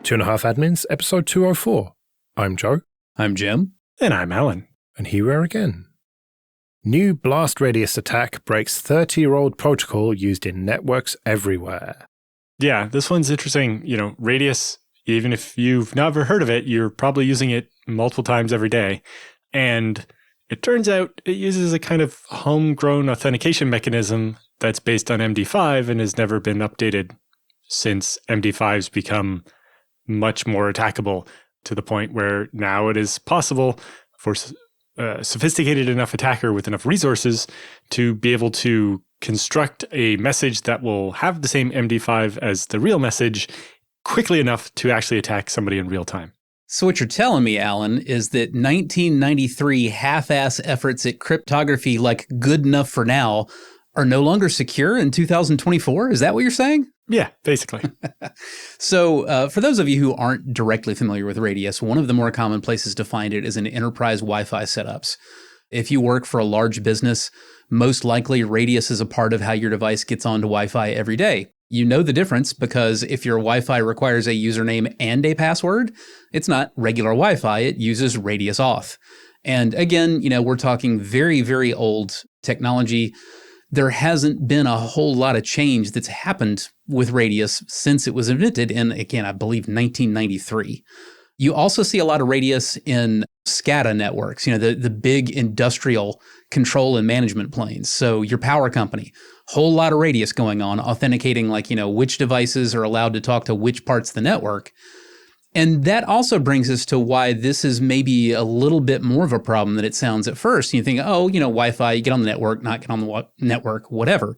Two and a Half Admins, episode 204. I'm Joe. I'm Jim. And I'm Alan. And here we are again. New blast radius attack breaks 30-year-old protocol used in networks everywhere. Yeah, this one's interesting. Radius, even if you've never heard of it, you're probably using it multiple times every day. And it turns out it uses a kind of homegrown authentication mechanism that's based on MD5 and has never been updated since MD5's become much more attackable, to the point where now it is possible for a sophisticated enough attacker with enough resources to be able to construct a message that will have the same MD5 as the real message quickly enough to actually attack somebody in real time. So what you're telling me, Alan, is that 1993 half-ass efforts at cryptography like good enough for now are no longer secure in 2024? Is that what you're saying? Yeah, basically. So for those of you who aren't directly familiar with Radius, one of the more common places to find it is in enterprise Wi-Fi setups. If you work for a large business, most likely Radius is a part of how your device gets onto Wi-Fi every day. You know the difference because if your Wi-Fi requires a username and a password, it's not regular Wi-Fi, it uses Radius Auth. And again, we're talking very, very old technology. There hasn't been a whole lot of change that's happened with Radius since it was invented in, again, I believe 1993. You also see a lot of Radius in SCADA networks, the big industrial control and management planes. So your power company, whole lot of Radius going on, authenticating which devices are allowed to talk to which parts of the network. And that also brings us to why this is maybe a little bit more of a problem than it sounds at first. You think, Wi-Fi, you get on the network, not get on the network, whatever.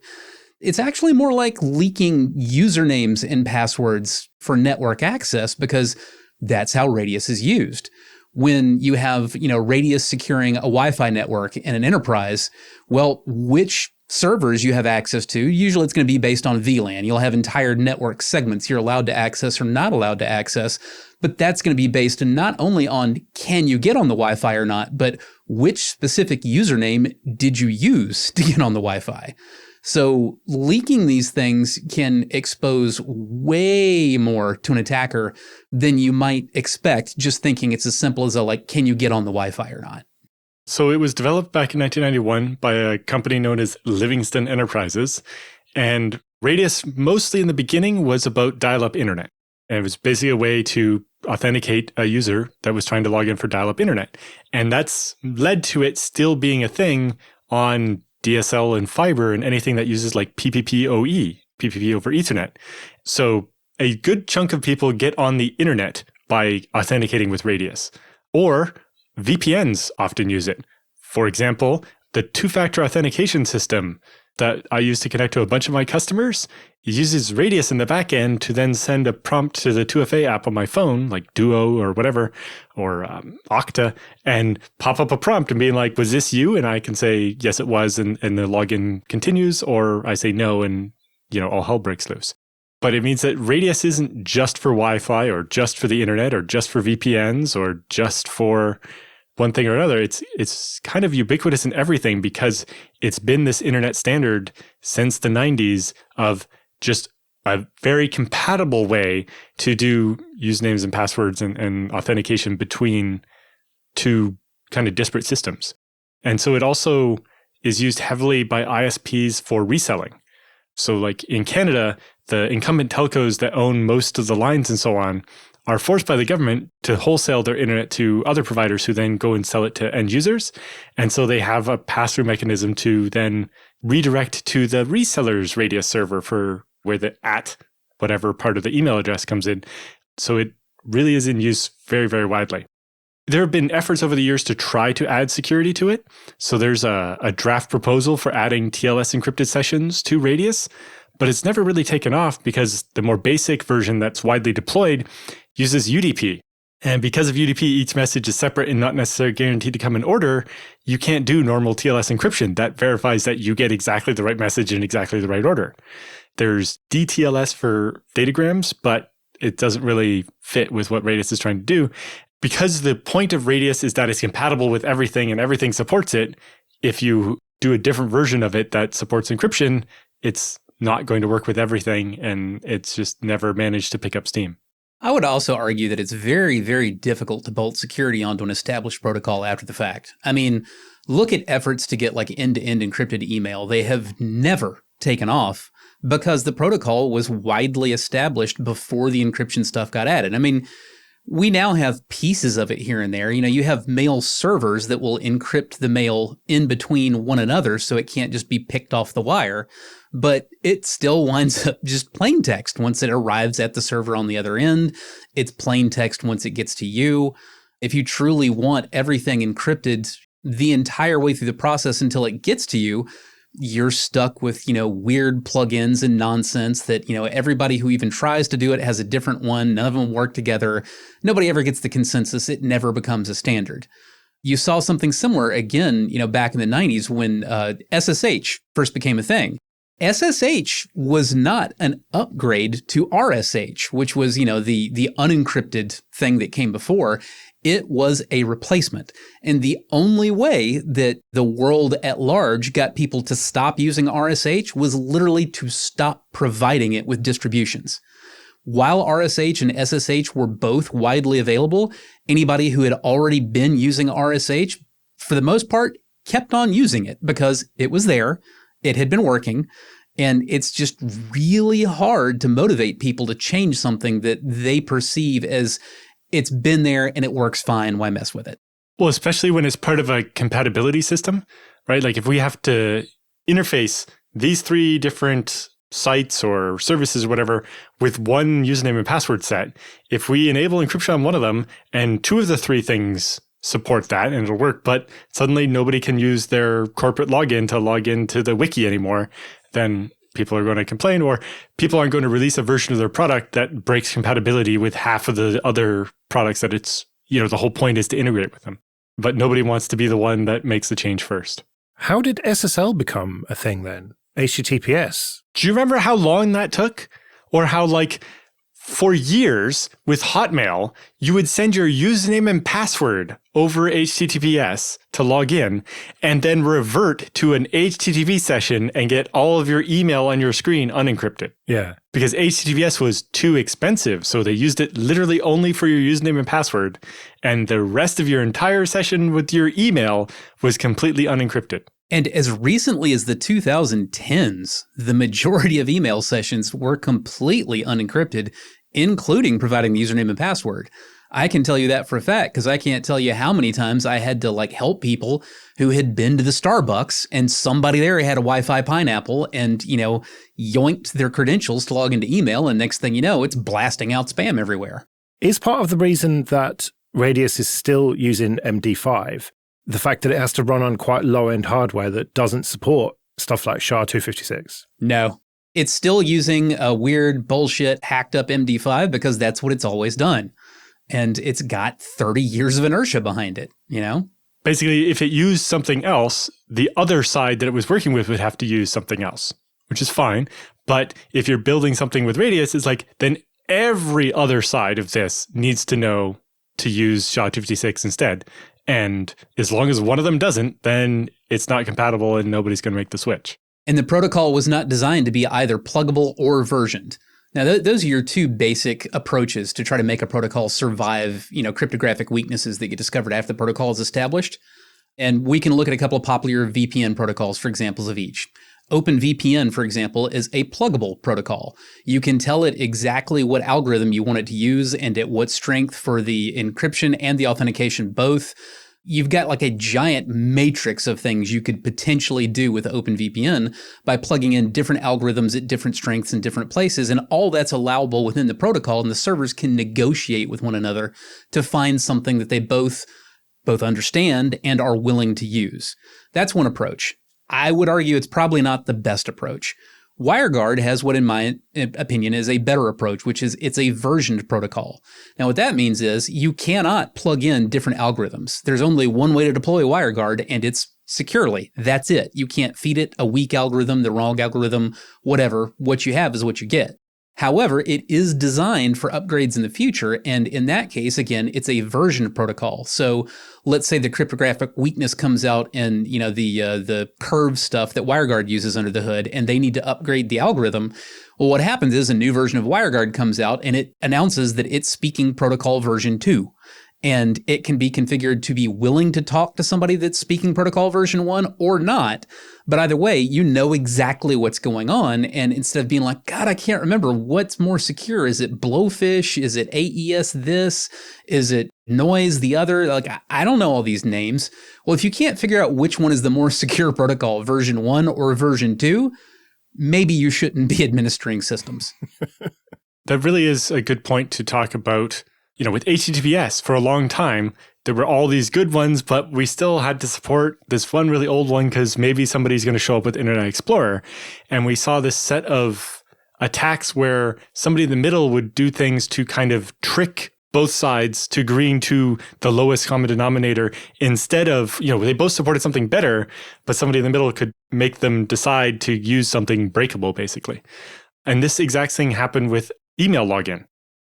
It's actually more like leaking usernames and passwords for network access because that's how Radius is used. When you have, Radius securing a Wi-Fi network in an enterprise, well, which servers you have access to, usually it's going to be based on VLAN. You'll have entire network segments you're allowed to access or not allowed to access, but that's going to be based not only on can you get on the Wi-Fi or not, but which specific username did you use to get on the Wi-Fi. So leaking these things can expose way more to an attacker than you might expect, just thinking it's as simple as can you get on the Wi-Fi or not? So it was developed back in 1991 by a company known as Livingston Enterprises. And Radius, mostly in the beginning, was about dial-up internet. And it was basically a way to authenticate a user that was trying to log in for dial-up internet. And that's led to it still being a thing on DSL and fiber and anything that uses like PPPoE, PPP over Ethernet. So a good chunk of people get on the internet by authenticating with Radius. Or VPNs often use it. For example, the two-factor authentication system that I use to connect to a bunch of my customers uses Radius in the back end to then send a prompt to the 2FA app on my phone, like Duo or whatever, or Okta, and pop up a prompt and being like, was this you? And I can say, yes, it was, and the login continues, or I say no, and all hell breaks loose. But it means that Radius isn't just for Wi-Fi or just for the internet or just for VPNs or just for one thing or another. It's kind of ubiquitous in everything because it's been this internet standard since the 90s of just a very compatible way to do usernames and passwords and authentication between two kind of disparate systems. And so it also is used heavily by ISPs for reselling. So like in Canada, the incumbent telcos that own most of the lines and so on are forced by the government to wholesale their internet to other providers who then go and sell it to end users. And so they have a pass-through mechanism to then redirect to the reseller's Radius server for where the whatever part of the email address comes in. So it really is in use very, very widely. There have been efforts over the years to try to add security to it. So there's a draft proposal for adding TLS encrypted sessions to Radius, but it's never really taken off because the more basic version that's widely deployed uses UDP. And because of UDP, each message is separate and not necessarily guaranteed to come in order, you can't do normal TLS encryption that verifies that you get exactly the right message in exactly the right order. There's DTLS for datagrams, but it doesn't really fit with what Radius is trying to do. Because the point of Radius is that it's compatible with everything and everything supports it, if you do a different version of it that supports encryption, it's not going to work with everything, and it's just never managed to pick up steam. I would also argue that it's very, very difficult to bolt security onto an established protocol after the fact. I mean, look at efforts to get like end-to-end encrypted email. They have never taken off because the protocol was widely established before the encryption stuff got added. I mean, we now have pieces of it here and there. You know, you have mail servers that will encrypt the mail in between one another so it can't just be picked off the wire. But it still winds up just plain text once it arrives at the server on the other end. It's plain text once it gets to you. If you truly want everything encrypted the entire way through the process until it gets to you, you're stuck with, weird plugins and nonsense that, everybody who even tries to do it has a different one. None of them work together. Nobody ever gets the consensus. It never becomes a standard. You saw something similar again, back in the 90s when SSH first became a thing. SSH was not an upgrade to RSH, which was, the unencrypted thing that came before. It was a replacement. And the only way that the world at large got people to stop using RSH was literally to stop providing it with distributions. While RSH and SSH were both widely available, anybody who had already been using RSH, for the most part, kept on using it because it was there. It had been working, and it's just really hard to motivate people to change something that they perceive as it's been there and it works fine. Why mess with it? Well, especially when it's part of a compatibility system, right? Like if we have to interface these 3 different sites or services or whatever with one username and password set, if we enable encryption on one of them and 2 of the 3 things support that and it'll work, but suddenly nobody can use their corporate login to log into the wiki anymore, then people are going to complain, or people aren't going to release a version of their product that breaks compatibility with half of the other products that it's, the whole point is to integrate with them. But nobody wants to be the one that makes the change first. How did SSL become a thing then? HTTPS? Do you remember how long that took? Or how for years with Hotmail, you would send your username and password over HTTPS to log in and then revert to an HTTP session and get all of your email on your screen unencrypted. Yeah. Because HTTPS was too expensive. So they used it literally only for your username and password. And the rest of your entire session with your email was completely unencrypted. And as recently as the 2010s, the majority of email sessions were completely unencrypted, including providing the username and password. I can tell you that for a fact because I can't tell you how many times I had to help people who had been to the Starbucks and somebody there had a Wi-Fi pineapple and, yoinked their credentials to log into email. And next thing you know, it's blasting out spam everywhere. Is part of the reason that Radius is still using MD5 the fact that it has to run on quite low-end hardware that doesn't support stuff like SHA-256? No. It's still using a weird bullshit hacked up MD5 because that's what it's always done. And it's got 30 years of inertia behind it, Basically, if it used something else, the other side that it was working with would have to use something else, which is fine. But if you're building something with Radius, it's then every other side of this needs to know to use SHA-256 instead. And as long as one of them doesn't, then it's not compatible and nobody's going to make the switch. And the protocol was not designed to be either pluggable or versioned. Now, those are your 2 basic approaches to try to make a protocol survive, cryptographic weaknesses that get discovered after the protocol is established. And we can look at a couple of popular VPN protocols for examples of each. OpenVPN, for example, is a pluggable protocol. You can tell it exactly what algorithm you want it to use and at what strength for the encryption and the authentication both. You've got a giant matrix of things you could potentially do with OpenVPN by plugging in different algorithms at different strengths in different places, and all that's allowable within the protocol, and the servers can negotiate with one another to find something that they both understand and are willing to use. That's one approach. I would argue it's probably not the best approach. WireGuard has what, in my opinion, is a better approach, which is it's a versioned protocol. Now, what that means is you cannot plug in different algorithms. There's only one way to deploy WireGuard, and it's securely. That's it. You can't feed it a weak algorithm, the wrong algorithm, whatever. What you have is what you get. However, it is designed for upgrades in the future, and in that case, again, it's a version protocol. So let's say the cryptographic weakness comes out in the curve stuff that WireGuard uses under the hood, and they need to upgrade the algorithm. Well, what happens is a new version of WireGuard comes out and it announces that it's speaking protocol version 2. And it can be configured to be willing to talk to somebody that's speaking protocol version 1 or not. But either way, you know exactly what's going on. And instead of being like, God, I can't remember what's more secure. Is it Blowfish? Is it AES this? Is it Noise the other? Like, I don't know all these names. Well, if you can't figure out which one is the more secure protocol, version 1 or version 2, maybe you shouldn't be administering systems. That really is a good point to talk about. With HTTPS for a long time, there were all these good ones, but we still had to support this one really old one because maybe somebody's going to show up with Internet Explorer. And we saw this set of attacks where somebody in the middle would do things to kind of trick both sides to agreeing to the lowest common denominator instead of, they both supported something better, but somebody in the middle could make them decide to use something breakable, basically. And this exact thing happened with email login.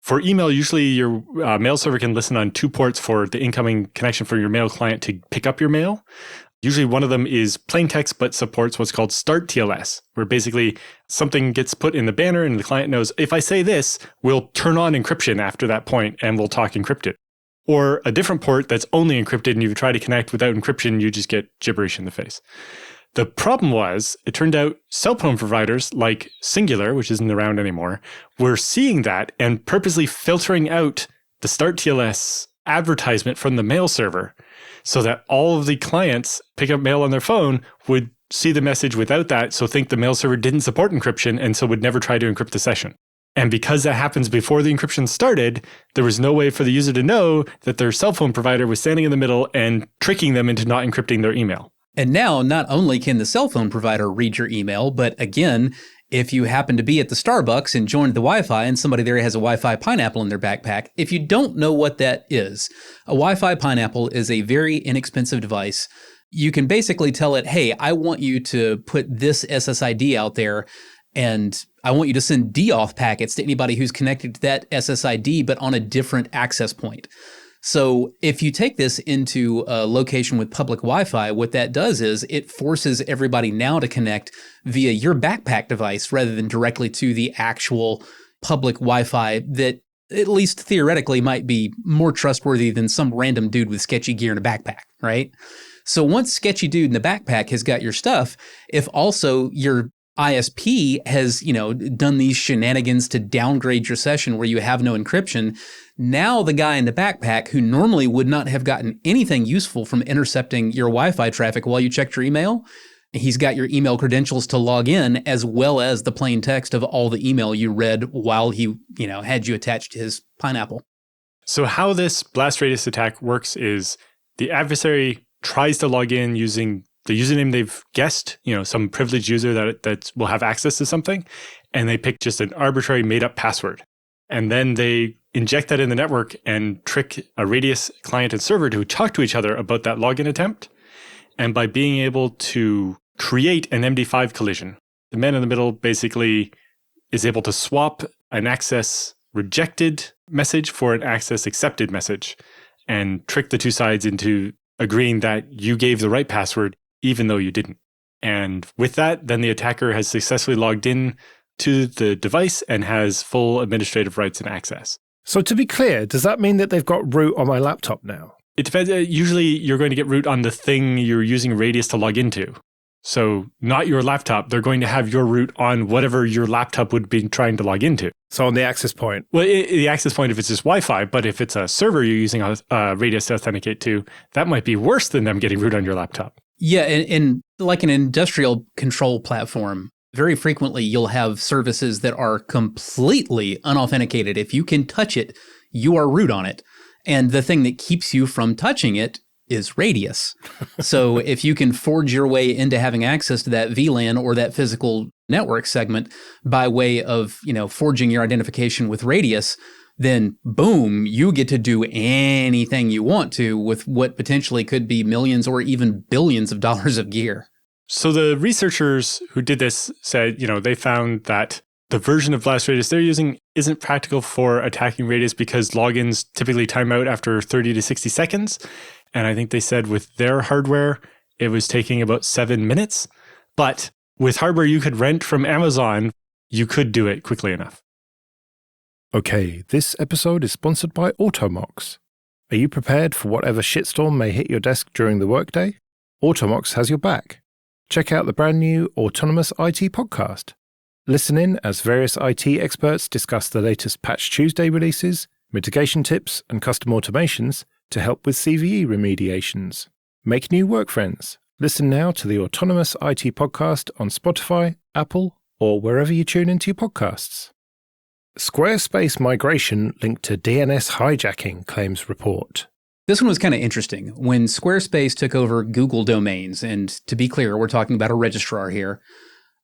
For email, usually your mail server can listen on 2 ports for the incoming connection for your mail client to pick up your mail. Usually one of them is plain text, but supports what's called start TLS, where basically something gets put in the banner and the client knows, if I say this, we'll turn on encryption after that point and we'll talk encrypted. Or a different port that's only encrypted and you try to connect without encryption, you just get gibberish in the face. The problem was, it turned out cell phone providers like Singular, which isn't around anymore, were seeing that and purposely filtering out the Start TLS advertisement from the mail server so that all of the clients pick up mail on their phone would see the message without that, so think the mail server didn't support encryption and so would never try to encrypt the session. And because that happens before the encryption started, there was no way for the user to know that their cell phone provider was standing in the middle and tricking them into not encrypting their email. And now, not only can the cell phone provider read your email, but again, if you happen to be at the Starbucks and joined the Wi-Fi and somebody there has a Wi-Fi pineapple in their backpack, if you don't know what that is, a Wi-Fi pineapple is a very inexpensive device. You can basically tell it, hey, I want you to put this SSID out there, and I want you to send DAuth packets to anybody who's connected to that SSID, but on a different access point. So if you take this into a location with public Wi-Fi, what that does is it forces everybody now to connect via your backpack device rather than directly to the actual public Wi-Fi that at least theoretically might be more trustworthy than some random dude with sketchy gear in a backpack, right? So once sketchy dude in the backpack has got your stuff, if also your ISP has, done these shenanigans to downgrade your session where you have no encryption, now the guy in the backpack who normally would not have gotten anything useful from intercepting your Wi-Fi traffic while you checked your email, he's got your email credentials to log in as well as the plain text of all the email you read while he, had you attached to his pineapple. So how this blast radius attack works is the adversary tries to log in using the username they've guessed, some privileged user that will have access to something, and they pick just an arbitrary made-up password. And then they inject that in the network and trick a Radius client and server to talk to each other about that login attempt. And by being able to create an MD5 collision, the man in the middle basically is able to swap an access rejected message for an access accepted message and trick the two sides into agreeing that you gave the right password even though you didn't. And with that, then the attacker has successfully logged in to the device and has full administrative rights and access. So to be clear, does that mean that they've got root on my laptop now? It depends. Usually you're going to get root on the thing you're using Radius to log into. So not your laptop. They're going to have your root on whatever your laptop would be trying to log into. So on the access point. Well, the access point if it's just Wi-Fi, but if it's a server you're using Radius to authenticate to, that might be worse than them getting root on your laptop. Yeah, and like an industrial control platform, very frequently you'll have services that are completely unauthenticated. If you can touch it, you are root on it. And the thing that keeps you from touching it is Radius. So if you can forge your way into having access to that VLAN or that physical network segment by way of, forging your identification with Radius, then boom, you get to do anything you want to with what potentially could be millions or even billions of dollars of gear. So the researchers who did this said, they found that the version of Blast Radius they're using isn't practical for attacking Radius because logins typically time out after 30 to 60 seconds. And I think they said with their hardware, it was taking about 7 minutes. But with hardware you could rent from Amazon, you could do it quickly enough. Okay, this episode is sponsored by Automox. Are you prepared for whatever shitstorm may hit your desk during the workday? Automox has your back. Check out the brand new Autonomous IT podcast. Listen in as various IT experts discuss the latest Patch Tuesday releases, mitigation tips, and custom automations to help with CVE remediations. Make new work friends. Listen now to the Autonomous IT podcast on Spotify, Apple, or wherever you tune into your podcasts. Squarespace migration linked to DNS hijacking, claims report. This one was kind of interesting. When Squarespace took over Google domains, and to be clear, we're talking about a registrar here,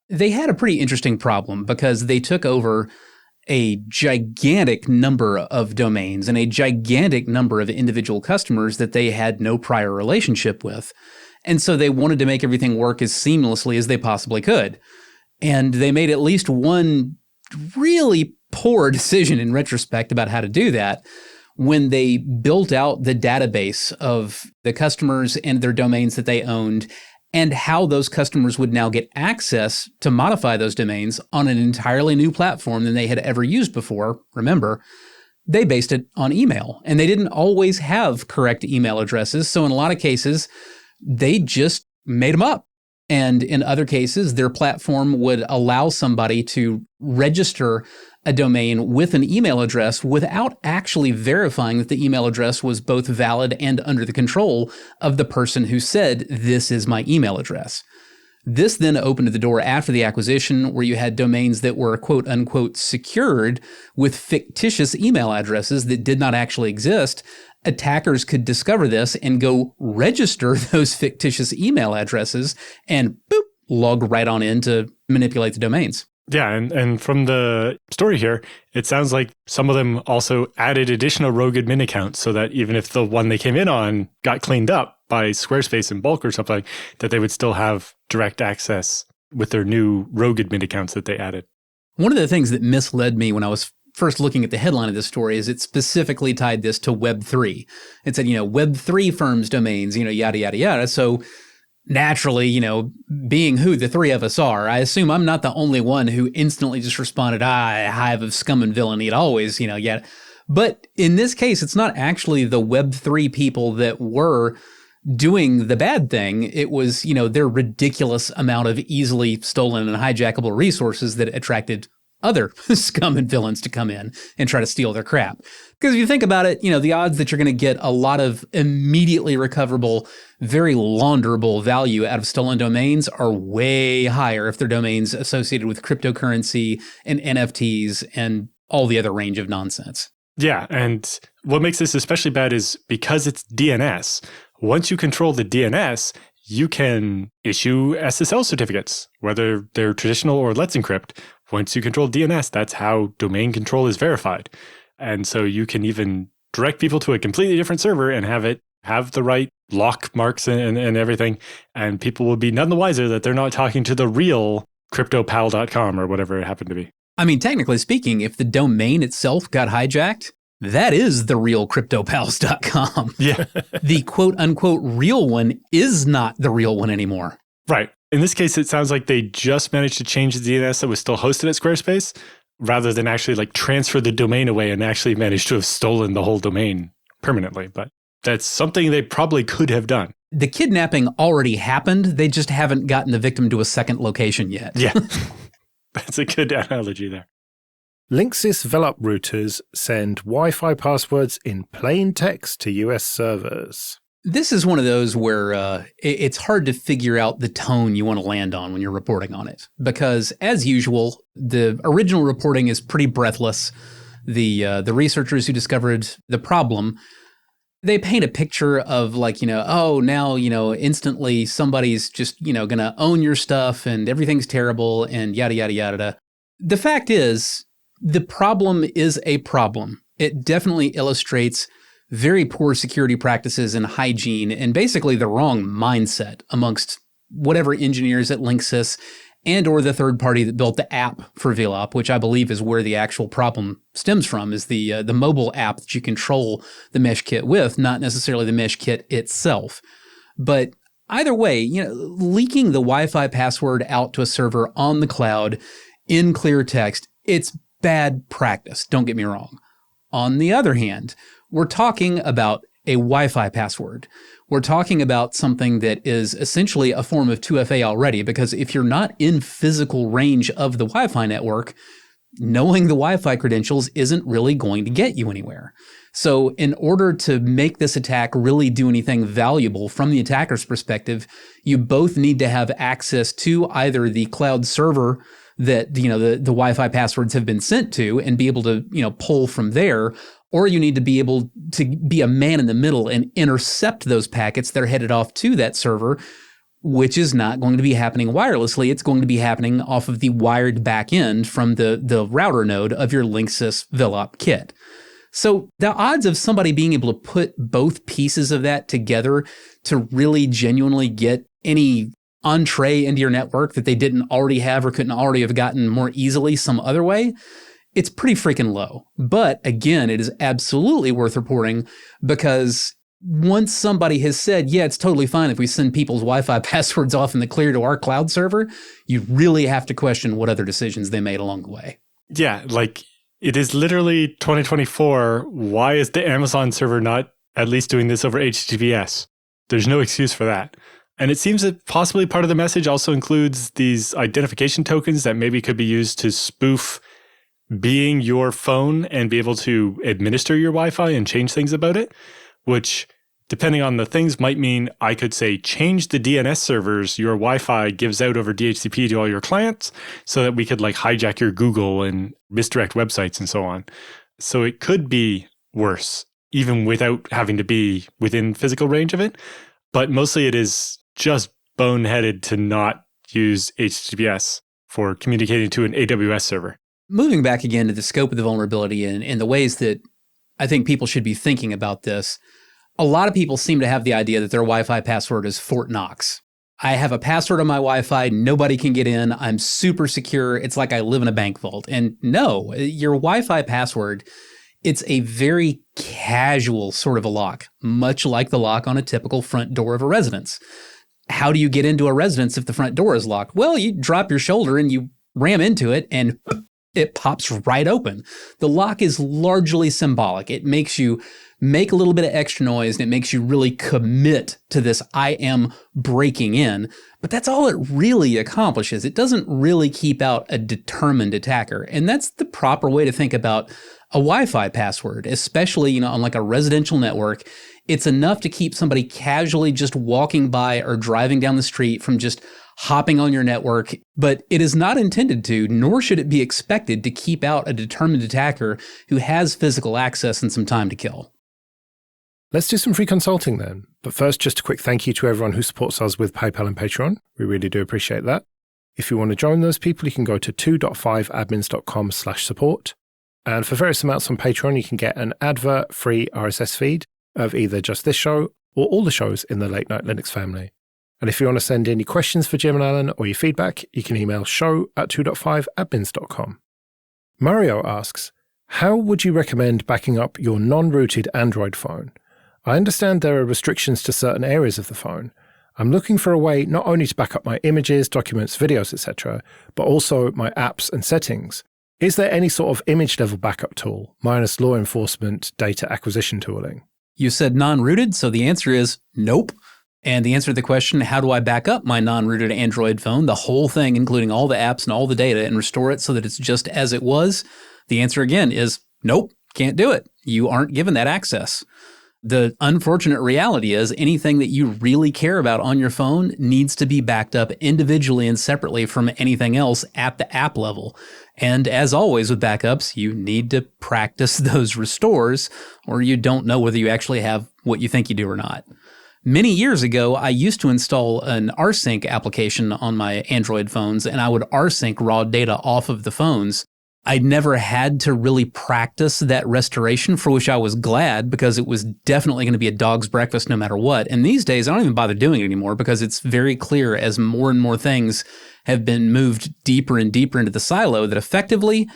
they had a pretty interesting problem because they took over a gigantic number of domains and a gigantic number of individual customers that they had no prior relationship with. And so they wanted to make everything work as seamlessly as they possibly could. And they made at least one really poor decision in retrospect about how to do that when they built out the database of the customers and their domains that they owned and how those customers would now get access to modify those domains on an entirely new platform than they had ever used before. Remember, they based it on email, and they didn't always have correct email addresses. So in a lot of cases, they just made them up. And in other cases, their platform would allow somebody to register a domain with an email address without actually verifying that the email address was both valid and under the control of the person who said, "This is my email address." This then opened the door after the acquisition where you had domains that were quote unquote secured with fictitious email addresses that did not actually exist. Attackers could discover this and go register those fictitious email addresses and boop, log right on in to manipulate the domains. Yeah, and from the story here, it sounds like some of them also added additional rogue admin accounts so that even if the one they came in on got cleaned up by Squarespace in bulk or something, that they would still have direct access with their new rogue admin accounts that they added. One of the things that misled me when I was first looking at the headline of this story is it specifically tied this to Web3. It said, Web3 firms' domains, yada, yada, yada. So naturally, being who the three of us are, I assume I'm not the only one who instantly just responded, hive of scum and villainy, it always, yet. But in this case, it's not actually the Web3 people that were doing the bad thing. It was, their ridiculous amount of easily stolen and hijackable resources that attracted other scum and villains to come in and try to steal their crap. Because if you think about it, the odds that you're going to get a lot of immediately recoverable, very launderable value out of stolen domains are way higher if they're domains associated with cryptocurrency and NFTs and all the other range of nonsense. Yeah, and what makes this especially bad is because it's DNS. Once you control the DNS, you can issue SSL certificates, whether they're traditional or Let's Encrypt. Once you control DNS, that's how domain control is verified. And so you can even direct people to a completely different server and have it have the right lock marks and everything. And people will be none the wiser that they're not talking to the real cryptopal.com or whatever it happened to be. I mean, technically speaking, if the domain itself got hijacked, that is the real cryptopals.com. Yeah. The quote unquote real one is not the real one anymore. Right. In this case, it sounds like they just managed to change the DNS that was still hosted at Squarespace rather than actually transfer the domain away and actually managed to have stolen the whole domain permanently. But that's something they probably could have done. The kidnapping already happened. They just haven't gotten the victim to a second location yet. Yeah. That's a good analogy there. Linksys Velup routers send Wi-Fi passwords in plain text to US servers. This is one of those where it's hard to figure out the tone you want to land on when you're reporting on it. Because as usual, the original reporting is pretty breathless. The researchers who discovered the problem, they paint a picture of instantly somebody's just, going to own your stuff and everything's terrible and yada, yada, yada. The fact is, the problem is a problem. It definitely illustrates very poor security practices and hygiene and basically the wrong mindset amongst whatever engineers at Linksys and or the third party that built the app for Velup, which I believe is where the actual problem stems from, is the mobile app that you control the mesh kit with, not necessarily the mesh kit itself. But either way, leaking the Wi-Fi password out to a server on the cloud in clear text, it's bad practice. Don't get me wrong. On the other hand, we're talking about a Wi-Fi password. We're talking about something that is essentially a form of 2FA already, because if you're not in physical range of the Wi-Fi network, knowing the Wi-Fi credentials isn't really going to get you anywhere. So in order to make this attack really do anything valuable from the attacker's perspective, you both need to have access to either the cloud server that the Wi-Fi passwords have been sent to and be able to pull from there, or you need to be able to be a man in the middle and intercept those packets that are headed off to that server, which is not going to be happening wirelessly. It's going to be happening off of the wired back end from the router node of your Linksys VLOP kit. So the odds of somebody being able to put both pieces of that together to really genuinely get any entree into your network that they didn't already have or couldn't already have gotten more easily some other way, it's pretty freaking low. But again, it is absolutely worth reporting, because once somebody has said, yeah, it's totally fine if we send people's Wi-Fi passwords off in the clear to our cloud server, you really have to question what other decisions they made along the way. Yeah, like it is literally 2024. Why is the Amazon server not at least doing this over HTTPS? There's no excuse for that. And it seems that possibly part of the message also includes these identification tokens that maybe could be used to spoof being your phone and be able to administer your Wi-Fi and change things about it, which, depending on the things, might mean I could say change the DNS servers your Wi-Fi gives out over DHCP to all your clients so that we could like hijack your Google and misdirect websites and so on. So it could be worse, even without having to be within physical range of it. But mostly it is just boneheaded to not use HTTPS for communicating to an AWS server. Moving back again to the scope of the vulnerability and the ways that I think people should be thinking about this, a lot of people seem to have the idea that their Wi-Fi password is Fort Knox. I have a password on my Wi-Fi, nobody can get in, I'm super secure, it's like I live in a bank vault. And no, your Wi-Fi password, it's a very casual sort of a lock, much like the lock on a typical front door of a residence. How do you get into a residence if the front door is locked? Well, you drop your shoulder and you ram into it and it pops right open. The lock is largely symbolic. It makes you make a little bit of extra noise and it makes you really commit to this I am breaking in. But that's all it really accomplishes. It doesn't really keep out a determined attacker. And that's the proper way to think about a Wi-Fi password, especially on like a residential network. It's enough to keep somebody casually just walking by or driving down the street from just hopping on your network, but it is not intended to, nor should it be expected to keep out a determined attacker who has physical access and some time to kill. Let's do some free consulting then. But first, just a quick thank you to everyone who supports us with PayPal and Patreon. We really do appreciate that. If you want to join those people, you can go to 2.5admins.com/support. And for various amounts on Patreon, you can get an advert-free RSS feed of either just this show or all the shows in the Late Night Linux family. And if you want to send any questions for Jim and Alan or your feedback, you can email show@2.5admins.com. Mario asks, how would you recommend backing up your non-rooted Android phone? I understand there are restrictions to certain areas of the phone. I'm looking for a way not only to back up my images, documents, videos, etc., but also my apps and settings. Is there any sort of image level backup tool, minus law enforcement data acquisition tooling? You said non-rooted, so the answer is nope. And the answer to the question, how do I back up my non-rooted Android phone, the whole thing, including all the apps and all the data, and restore it so that it's just as it was? The answer again is nope, can't do it. You aren't given that access. The unfortunate reality is anything that you really care about on your phone needs to be backed up individually and separately from anything else at the app level. And as always with backups, you need to practice those restores or you don't know whether you actually have what you think you do or not. Many years ago, I used to install an rsync application on my Android phones, and I would rsync raw data off of the phones. I'd never had to really practice that restoration, for which I was glad because it was definitely going to be a dog's breakfast no matter what. And these days, I don't even bother doing it anymore because it's very clear as more and more things have been moved deeper and deeper into the silo that effectively,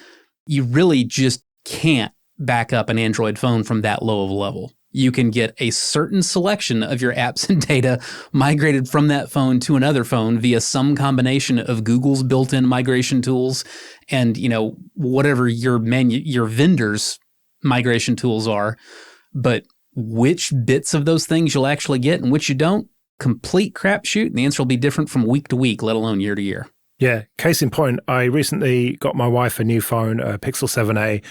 you really just can't back up an Android phone from that low of a level. you can get a certain selection of your apps and data migrated from that phone to another phone via some combination of Google's built-in migration tools and, whatever your vendor's migration tools are. But which bits of those things you'll actually get and which you don't, complete crapshoot. And the answer will be different from week to week, let alone year to year. Yeah. Case in point, I recently got my wife a new phone, a Pixel 7a,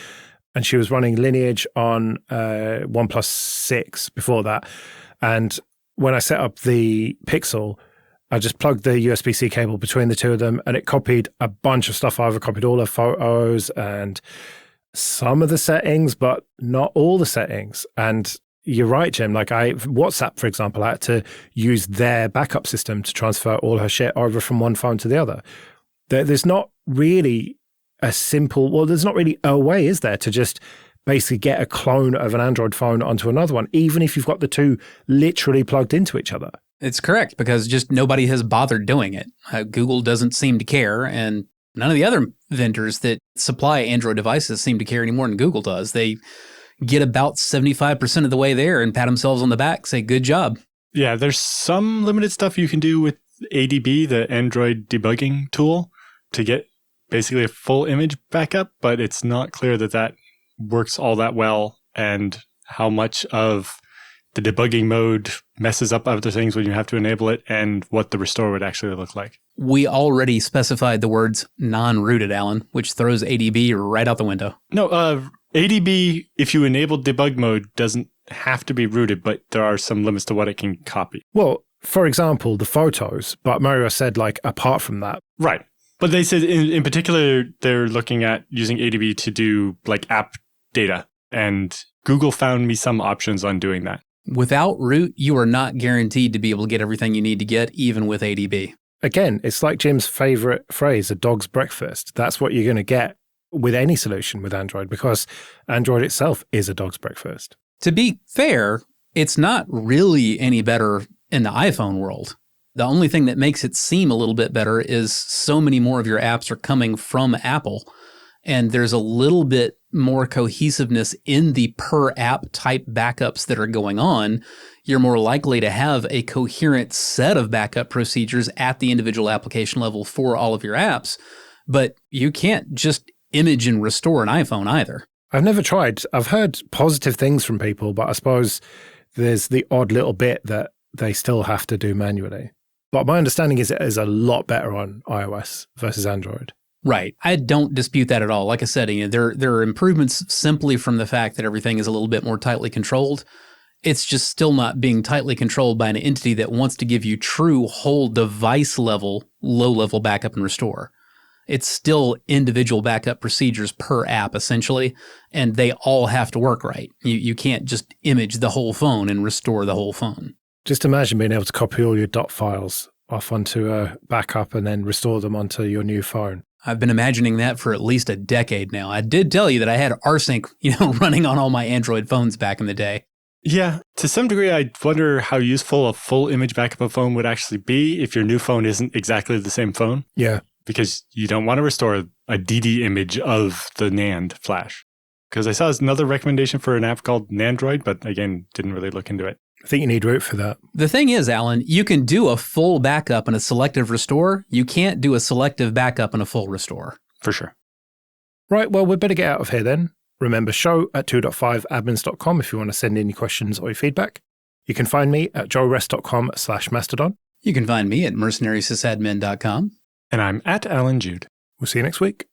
and she was running Lineage on OnePlus 6 before that. And when I set up the Pixel, I just plugged the USB-C cable between the two of them, and it copied a bunch of stuff over. Copied all her photos and some of the settings, but not all the settings. And you're right, Jim. Like WhatsApp, for example, I had to use their backup system to transfer all her shit over from one phone to the other. There's not really there's not really a way, is there, to just basically get a clone of an Android phone onto another one, even if you've got the two literally plugged into each other? It's correct, because just nobody has bothered doing it. Google doesn't seem to care, and none of the other vendors that supply Android devices seem to care any more than Google does. They get about 75% of the way there and pat themselves on the back, say, good job. Yeah, there's some limited stuff you can do with ADB, the Android debugging tool, to get basically a full image backup, but it's not clear that works all that well, and how much of the debugging mode messes up other things when you have to enable it, and what the restore would actually look like. We already specified the words non-rooted, Alan, which throws ADB right out the window. No, ADB, if you enable debug mode, doesn't have to be rooted, but there are some limits to what it can copy. Well, for example, the photos, but Mario said, apart from that. Right. But they said in particular, they're looking at using ADB to do app data, and Google found me some options on doing that. Without root, you are not guaranteed to be able to get everything you need to get, even with ADB. Again, it's like Jim's favorite phrase, a dog's breakfast. That's what you're going to get with any solution with Android, because Android itself is a dog's breakfast. To be fair, it's not really any better in the iPhone world. The only thing that makes it seem a little bit better is so many more of your apps are coming from Apple, and there's a little bit more cohesiveness in the per app type backups that are going on. You're more likely to have a coherent set of backup procedures at the individual application level for all of your apps, but you can't just image and restore an iPhone either. I've never tried. I've heard positive things from people, but I suppose there's the odd little bit that they still have to do manually. But my understanding is it is a lot better on iOS versus Android. Right. I don't dispute that at all. Like I said, there are improvements simply from the fact that everything is a little bit more tightly controlled. It's just still not being tightly controlled by an entity that wants to give you true whole device level, low-level backup and restore. It's still individual backup procedures per app, essentially, and they all have to work right. You can't just image the whole phone and restore the whole phone. Just imagine being able to copy all your .dot files off onto a backup and then restore them onto your new phone. I've been imagining that for at least a decade now. I did tell you that I had rsync, running on all my Android phones back in the day. Yeah, to some degree, I wonder how useful a full image backup of a phone would actually be if your new phone isn't exactly the same phone. Yeah. Because you don't want to restore a DD image of the NAND flash. Because I saw another recommendation for an app called Nandroid, but again, didn't really look into it. I think you need root for that. The thing is, Alan, you can do a full backup and a selective restore. You can't do a selective backup and a full restore. For sure. Right, well, we better get out of here then. Remember, show@2.5admins.com if you want to send in your questions or your feedback. You can find me at joerest.com/mastodon. You can find me at mercenarysysadmin.com. And I'm at Alan Jude. We'll see you next week.